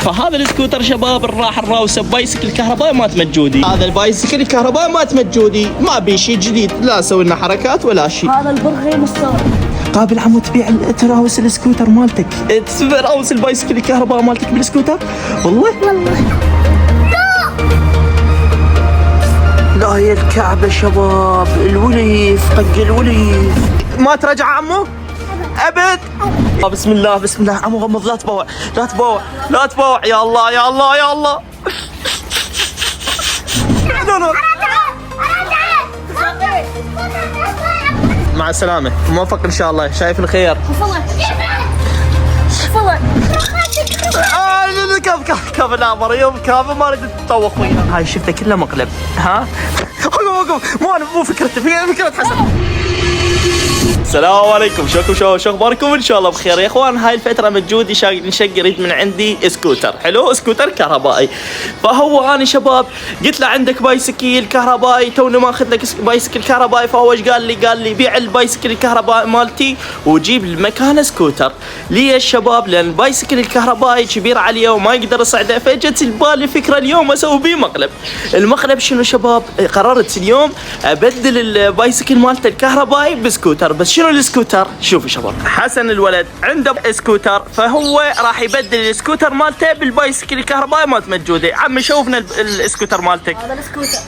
فهذا السكوتر شباب راح الراوسه بايسكل كهربائي مات مجودي. هذا البايسكل الكهربائي مات مجودي، ما بي شيء جديد، لا سوي لنا حركات ولا شيء. هذا البرغي مستورد. قابل عمو تبيع تراوس السكوتر مالتك، تراوس البايسكل الكهربائي مالتك بالسكوتر؟ والله لا هي الكعبة شباب، الوليف طق الوليف. ما ترجع عمو؟ أبد. بسم الله بسم الله عمو غمض، لا تبوع لا تبوع لا تبوع، يا الله يا الله يا الله. لا مع السلامة، موفق إن شاء الله، شايف الخير. كاف لا مريم كاف ما اريد اتطوق وياها. هاي شفته كله مقلب. ها وقف مو فكرتي، فكرة حسن. السلام عليكم، شو اخباركم؟ ان شاء الله بخير يا اخوان. هاي الفتره مجودي يريد من عندي سكوتر حلو، سكوتر كهربائي. فهو انا شباب قلت له عندك بايسكل كهربائي، توني ماخذ لك بايسكل كهربائي. فهو ايش قال لي بيع البايسكل الكهربائي مالتي وجيب مكانه سكوتر. ليش شباب؟ لان البايسكل الكهربائي كبير عليه وما يقدر يصعده. فجت البالي فكره اليوم اسوي بيه مقلب. المقلب شنو شباب؟ قررت اليوم ابدل البايسكل مالته الكهربائي بسكوتر. بس شنو السكوتر؟ شوفوا شباب، حسن الولد عنده سكوتر، فهو راح يبدل السكوتر مالته بالبايسكل الكهربائي مالت مجودي. عمي شوفنا السكوتر مالتك. هذا السكوتر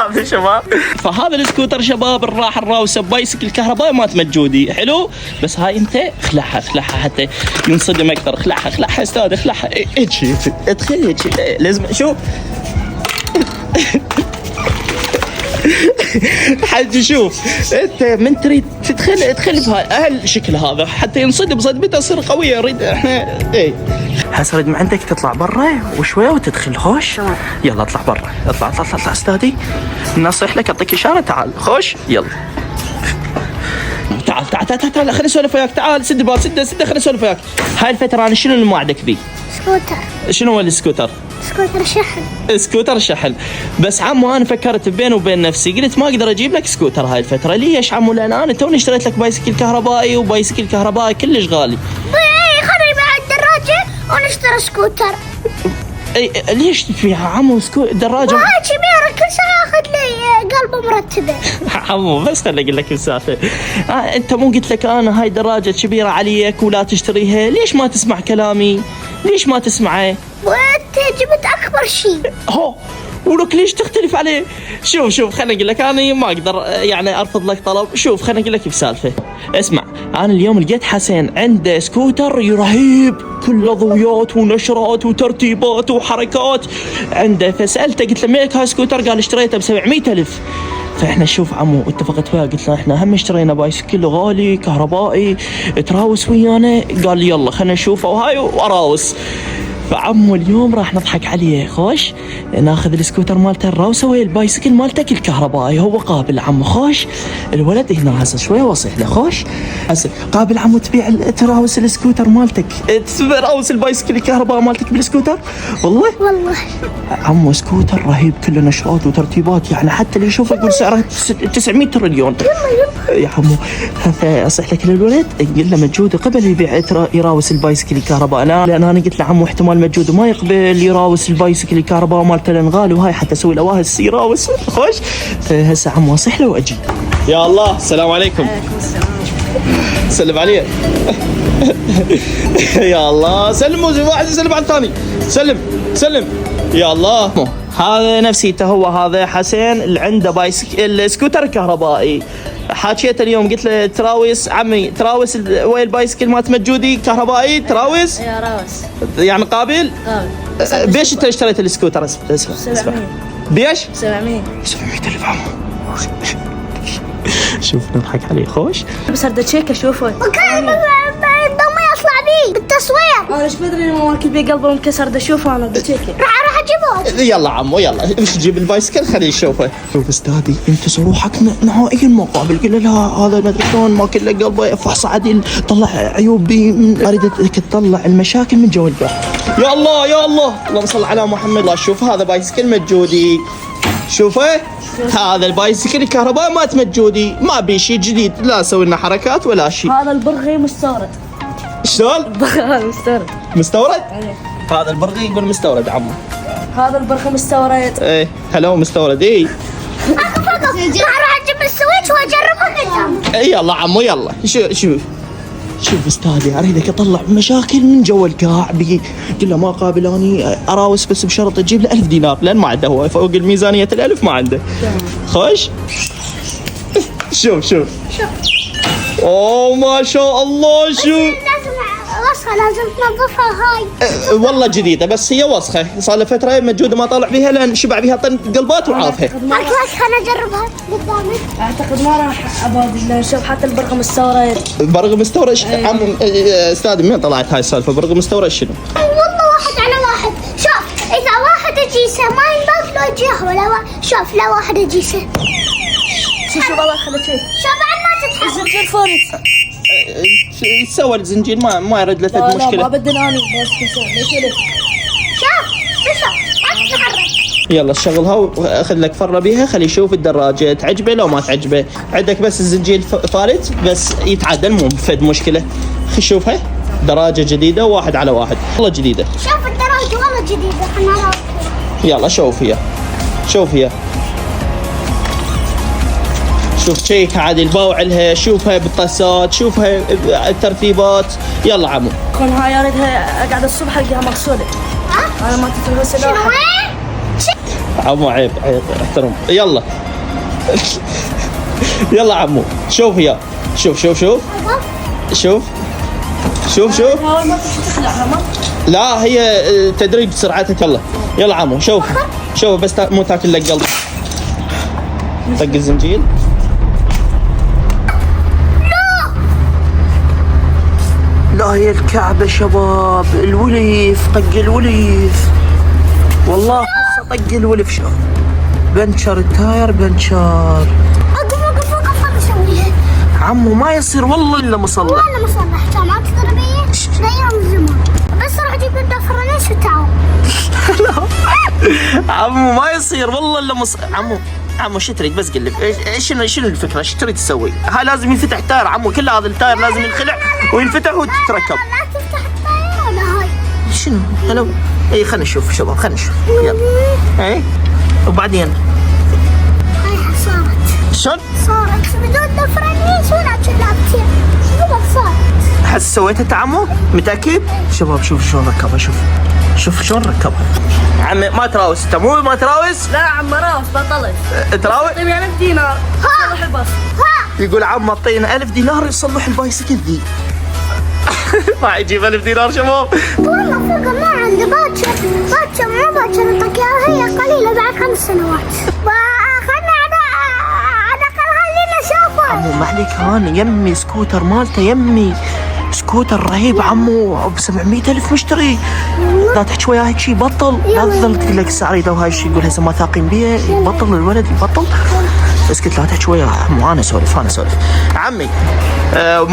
هذا شباب. فهذا السكوتر شباب راح الراوسه بايسكل كهربائي مالت مجودي حلو. بس هاي انت اخلعها حتى ينصدم اكثر. اخلعها استاذ، اخلعها. هيك ادخل هيك لازم. شوف حد شوف انت من تريد ادخل بهالشكل هذا حتى ينصدم صدمته تصير قويه. نريد احنا هسه اريد من عندك تطلع برا وشويه وتدخل. خوش يلا اطلع برا، اطلع استاذي، نصيح لك اعطيك اشاره. تعال خوش يلا تعال خليني اسولف وياك. تعال سد الباب، سد خليني اسولف وياك. هاي الفتره انا شنو اللي موعدك بيه؟ سكوتر. شنو هو السكوتر؟ سكوتر شحن. بس عمو انا فكرت بيني وبين نفسي، قلت ما اقدر اجيب لك سكوتر هاي الفتره. ليش عمو؟ لان انا توني اشتريت لك بايسكل كهربائي، وبايسكل كهربائي كلش غالي. خليني مع الدراجه ونشتري سكوتر. اي ليش فيها عمو دراجه؟ هاي كبيره كل سنه ياخذ لي قلب مرتبه. عمو بس خليني اقول لك السالفه. انت مو قلت لك انا هاي دراجه كبيره عليك ولا تشتريها؟ ليش ما تسمع كلامي؟ ليش ما تسمعه؟ وانت جبت اكبر شيء. هو ولك ليش تختلف عليه؟ شوف خليني اقول لك، انا ما اقدر يعني ارفض لك طلب. شوف خليني اقول لك بسالفه. اسمع، انا اليوم لقيت حسين عنده سكوتر رهيب، كله ضويات ونشرات وترتيبات وحركات عنده. فسالته قلت له مالك هاي سكوتر؟ قال اشتريته ب700,000. فاحنا شوف عمو اتفقت وياه، قلت له احنا هم اشترينا بايسكل غالي كهربائي، تراوس ويانا. قال لي يلا خلينا نشوفه وهاي واراوس. فعمو اليوم راح نضحك عليه. خوش ناخذ السكوتر مالته الراوسه ويا البايسكل مالتك الكهربائي. هو قابل عمو. خوش الولد هنا هسه شويه واصح له. خوش هسه قابل عمو تبيع تراوس السكوتر مالتك، تراوس البايسكل الكهربائي مالتك بالسكوتر؟ والله عمو سكوتر رهيب، كله نشرات وترتيبات، يعني حتى اللي يشوفه يقول سعره 900 تريليون. يا عمو اصح لك للولد قل له مجود قبل يبيع يراوس البايسكل الكهربائي. لان انا قلت له عمو احتمال مجود وما يقبل يراوس البايسكل الكهربائي مالته الانغال وهاي حتى اسوي له واهس يراوس. خوش هسه عمو اصح له واجي. يا الله السلام عليكم. سلم عليه. يا الله سلم، واحد يسلم على الثاني. سلم يا الله. هذا نفسيته هو، هذا حسين اللي عنده بايسكل سكوتر كهربائي. حاكيته اليوم قلت له تراوس عمي، تراوس ويا البايسكل مالت مجودي كهربائي تراوس؟ يا راوس يعني قابل؟ بيش انت اشتريت السكوتر؟ اسمع 700. بيش؟ 700,000 عمو. شوف نضحك عليه. خوش بس هذا تشيك اشوفه وكان ضمي اطلع بيه بالتصوير. انا ايش بدري انه ماكل بيه قلبه انكسر. ده اشوفه انا بتشيكه. راح اجيبه. يلا عمو يلا جيب البايسكل خليه يشوفه. شوف استاذي انت صروحك نهائيا مقابل. قل له هذا ما ادري شلون ما كله قلبه فحص عدل، طلع عيوب بي، اريدك تطلع المشاكل من جو القلب. يا الله اللهم صل على محمد. الله شوف هذا بايسكل مجودي، شوفه هذا البايسكل الكهربائي مات مجودي، ما بي شيء جديد، لا سوي لنا حركات ولا شيء. هذا البرغي مستورد. شلون؟ البرغي مستورد. مستورد؟ هذا البرغي يقول مستورد عمو. هذا البرخة مستورد. ايه هلا مستورد. ايه اروح اجيب السويتش واجربها قدام. اي يلا عمو يلا. شوف استاذي اريدك اطلع مشاكل من جو القاع بي. قل له ما قابلاني اراوس بس بشرط تجيب له 1000 دينار لان ما عنده هو فوق الميزانيه ال1000 ما عنده. خوش. شوف اوه ما شاء الله. شوف لازم وصفة لازم تنظفها هاي. والله جديده بس هي وسخه صار لها فتره موجوده ما طالع بيها لان شبع بيها طن قلبات وعافها. خلنا نجربها قدامك. اعتقد ما راح ابادل لان شوف حتى البرخة مستورد. برغي مستورد عم استاذ من طلعت هاي السالفه برغي مستورد شنو؟ والله واحد على واحد. شوف اذا واحد جيسه ما ينبغ لو جيه ولا شوف لا واحد جيسه. شوف الله يخليك. شوف بعد ما تتحرك. زنجير فوري. سوى الزنجير ما يرد له لا مشكله. ما بدنا اني بس ليش ليه؟ شوف ما تتحرك. يلا شغلها واخذ لك فره بيها خليه يشوف الدراجه تعجبه لو ما تعجبه. عندك بس الزنجير فارت بس يتعدل مو فد مشكله. شوفها دراجه جديده واحد على واحد والله جديده. شوف الدراجة والله جديدة. خلنا يلا شوف هي شوف شيك عادي الباوع لها. شوفها بالطاسات شوفها الترتيبات. يلا عمو كون هاي اريدها اقعد الصبح القاها مغسوله. انا ما تتغسل شنو واحد. وين؟ عمو عيب احترم. يلا يلا عمو شوف هي شوف هاي ما تخلعها ما. لا هي تدريج سرعتها. يلا عمو شوف بس مو تاكل لك قلب. طق الزنجيل. لا هي الكعبة شباب الوليف طق الوليف والله هسه طق الوليف. شو بنشر التاير بنشر. وقف هذا اسويها. عمو ما يصير والله الا مصلح. ولا مصلح كان ما تقدر بيه لايام زمان. بس راح اجيب له فرنيش وتعال. عمو ما يصير والله الا عمو شو تريد بس قل لي شنو الفكره شو تريد تسوي؟ هاي لازم ينفتح التاير عمو كل هذا التاير لازم ينخلع وينفتح وتتركب. لا تفتح الطيارة ولا هاي. شنو هلا اي خلينا نشوف شباب خلينا نشوف يلا. اي وبعدين هاي صارت. شلون؟ صارت بدون فرنيش ولا كلابتين. شنو صارت؟ حس سويتها انت عمو؟ متاكد؟ شباب شوف شلون ركبها شوف شلون ركبها. عمي ما تراوس انت مو ما تراوس؟ لا عم راوس بطلت. تراوس؟ طيب يعني 1000 دينار. صلح الباص. يقول عم اعطينا 1000 دينار يصلح البايسكل ذي. ما يجيب 1000 دينار شباب. والله فوق ما عندي باكر مو باكر انطك اياها هي قليله بعد 5 سنوات. خلنا على الاقل خلينا نشوفه. عمو ما عليك هاني يمي سكوتر مالته يمي سكوتر رهيب عمو ب 700,000 مشتري. لا تحكي وياه هيك شيء بطل. لا تظل تقول لك السعر يده وهاي الشيء يقول هسه ما ثاقين بيه يبطل الولد يبطل. بس قلت لا تحكي وياه عمو انا اسولف عمي.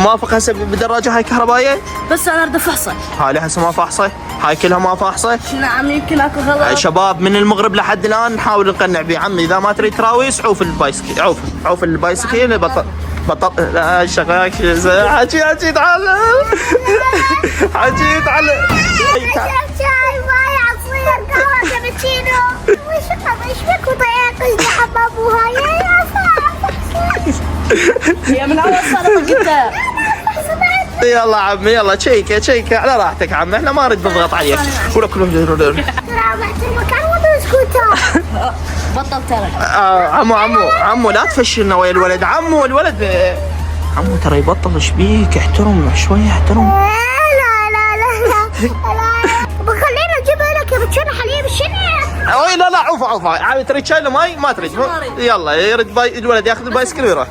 موافق هسه بالدراجه هاي كهربائيه؟ بس انا اريد افحصه. هاي هسه ما فاحصه هاي كلها ما فاحصه. نعم يمكن اكو غلط. شباب من المغرب لحد الان نحاول نقنع بيه عمي اذا ما تريد تراويس عوف البايسكل عوف البايسكل بطل لا شغاك حكي تعال حكي تعال. شاي ماي عصير قهوه كابتشينو. وش فيك وطيق الحباب وهاي هي من اول سنه قلت. يلا عمي يلا تشيك على راحتك عمي احنا ما نريد نضغط عليك ولا كله رابعت المكان ولا سكوتر. بطل ترى. عمو لا تفشلنا ويا الولد عمو الولد عمو ترى يبطل ايش بيك احترم شويه احترم. لا بخلينا نجيب لك يا بتشون حليب شنو؟ اوي لا عوف تريد شاي ماي ما تريد يلا يرد الولد ياخذ البايسكل ويروح.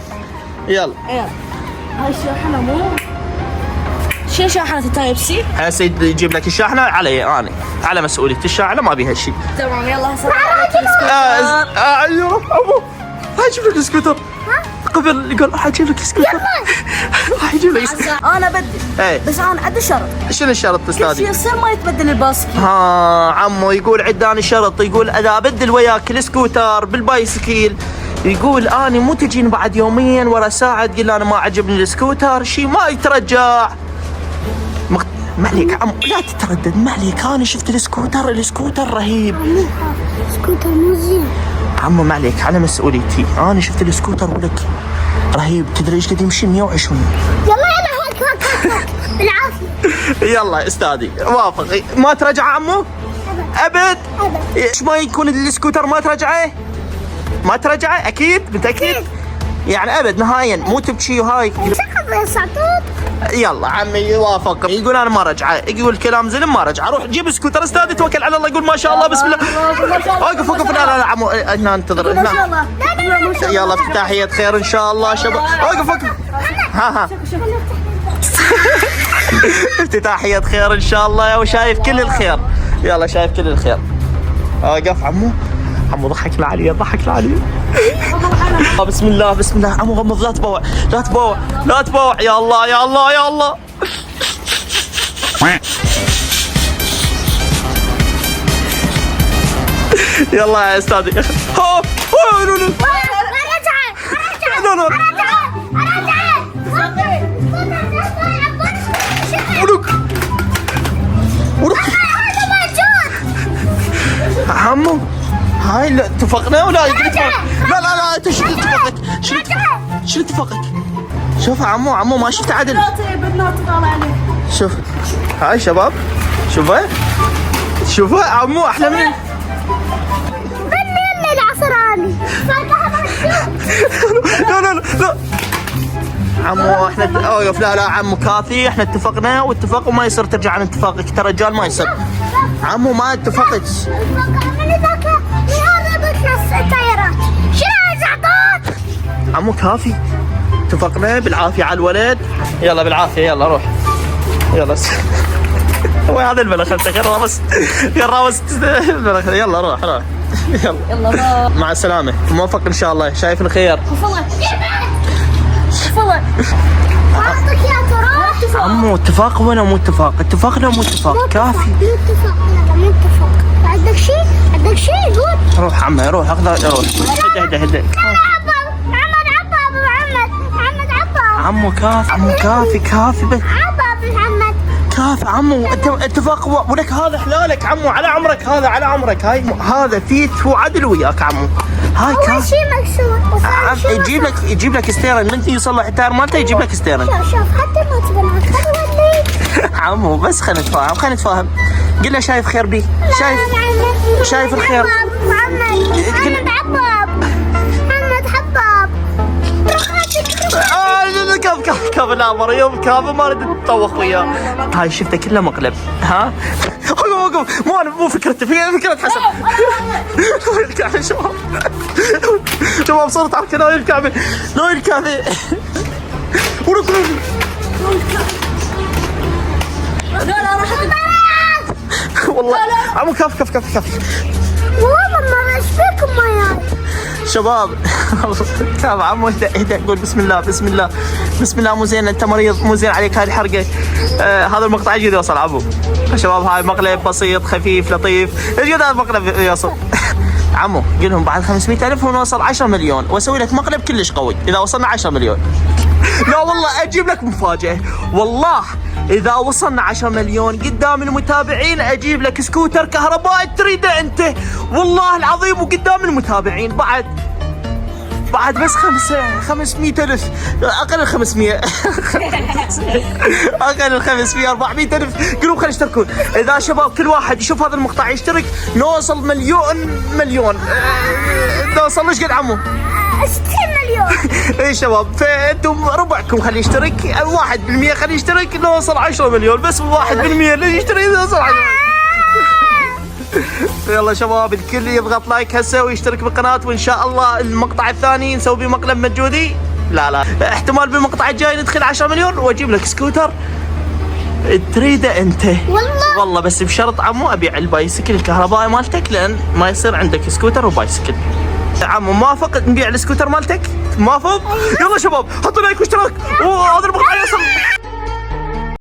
يلا هاي الشاحنه مو شو شاحنه التايب سي. هسه يجيب لك الشاحنه علي انا على مسؤوليتي الشاحنه ما بيها شيء. تمام يلا هسه ايوه ابو حجيب لك السكوتر. قبل يقول حجيب لك السكوتر حجيب لك السكوتر. انا بدي بس انا عندي شرط. شنو الشرط استاذي؟ يصير ما يتبدل الباسكل. عمو يقول عداني شرط يقول اذا ابدل وياك السكوتر بالبايسكل يقول اني مو تجيني بعد يومين ورا ساعه تقول انا ما عجبني السكوتر شيء ما يترجع. ما عليك عمو، لا تتردد، ما عليك. انا شفت السكوتر رهيب. عمو سكوتر مو زين. عمو ما عليك، على مسؤوليتي. انا شفت السكوتر ولك رهيب. تدري ايش قد يمشي؟ 120. يلا هاك بالعافيه. يلا استاذي وافق. ما ترجع عمو؟ ابد. ايش ما يكون السكوتر ما ترجعه؟ ما ترجعه اكيد؟ متاكد؟ يعني ابد نهائيا مو تبكي وهاي. شخص يا سعطوط. يلا عمي يوافق، يقول انا ما رجعه، يقول كلام زلم ما رجعه. روح جيب سكوتر استاذي، توكل على الله، يقول ما شاء الله بسم الله. وقف وقف. لا لا لا عمو، هنا انتظر هنا. يلا افتتاحية خير ان شاء الله شباب. وقف وقف. ها افتتاحية خير ان شاء الله، وشايف كل الخير. يلا شايف كل الخير. وقف عمو. عمو ضحك علي، ضحك علي. بسم الله بسم الله. عمو غمض، لا تبوع لا تبوع لا تبوع. يا الله يا الله يا الله. يلا يا استاذي. ها لا لا لا عمو هاي لا اتفقنا ولا لا لا لا انت شو اتفقك؟ شو اتفقك؟ شوف عمو ما شفت عدل. شوف هاي شباب، شوفها عمو احلى من بني العصراني. لا لا لا عمو احنا اوقف. لا لا عمو كافي، احنا اتفقنا واتفق وما يصير ترجع عن اتفاقك. ترى رجال ما يصير. عمو ما اتفقت. عمو كافي، اتفقنا بالعافية على الولد. يلا بالعافية، يلا روح يلا. هو هذا البلخ انت خرابس البلخ. يلا روح يلا مع السلامة، موفق ان شاء الله، شايف الخير. عمو اتفاق ولا مو اتفاق؟ اتفقنا مو اتفاق؟ كافي. مو اتفاق. عندك شيء يقول. روح عمي روح، روح. هدى. عمو كافي بس. كافي عمو، اتفاق ولك هذا حلالك عمو، على عمرك هاي هذا فيت وعدل وياك عمو. هاي كافي. شيء مكسور. يجيب لك ستيرن من يصلح التاير مالته، يجيب لك ستيرن. شوف حتى ما تبنى خلي عمو بس خلينا نتفاهم. قل له شايف خير بي، شايف الخير. محمد حباب. كاف لا مريم، كاف ما اريد اتطوخ وياه. هاي شفته كله مقلب. ها وقف. مو فكرتي، فكرة حسن. الكعبة شباب صرت على ناوي الكعبة. والله عمو كاف. والله ما ايش فيكم ما شباب. كاف عمو اهدى قول بسم الله. مو زين انت مريض، مو زين عليك هاي الحرقه. هذا المقطع يجي يوصل عمو. شباب هاي مقلب بسيط خفيف لطيف، يجي هذا المقلب يوصل. عمو قل لهم بعد 500,000 ونوصل 10 مليون واسوي لك مقلب كلش قوي اذا وصلنا 10 مليون. لا والله اجيب لك مفاجاه، والله اذا وصلنا 10 مليون قدام المتابعين اجيب لك سكوتر كهربائي تريده انت، والله العظيم، وقدام المتابعين بعد بس 500,000 اقل 500 اقل 500 400,000. قولوا خلينا يشتركون. اذا شباب كل واحد يشوف هذا المقطع يشترك نوصل مليون. نوصل ايش قد عمو؟ 60 مليون. اي شباب، فانتم ربعكم خلي يشترك، 1% خلي يشترك نوصل 10 مليون. بس 1% اللي يشترك نوصل 10 مليون. يلا شباب الكل يضغط لايك هسه ويشترك بالقناة، وان شاء الله المقطع الثاني نسوي به مقلب مجهودي. لا احتمال بالمقطع الجاي ندخل 10 مليون واجيب لك سكوتر تريده انت. والله بس بشرط عمو ابيع البايسكل الكهربائي مالتك، لان ما يصير عندك سكوتر وبايسكل. عمو موافق نبيع السكوتر مالتك؟ موافق؟ يلا شباب حطوا لايك واشتراك، وهذا المقطع يوصل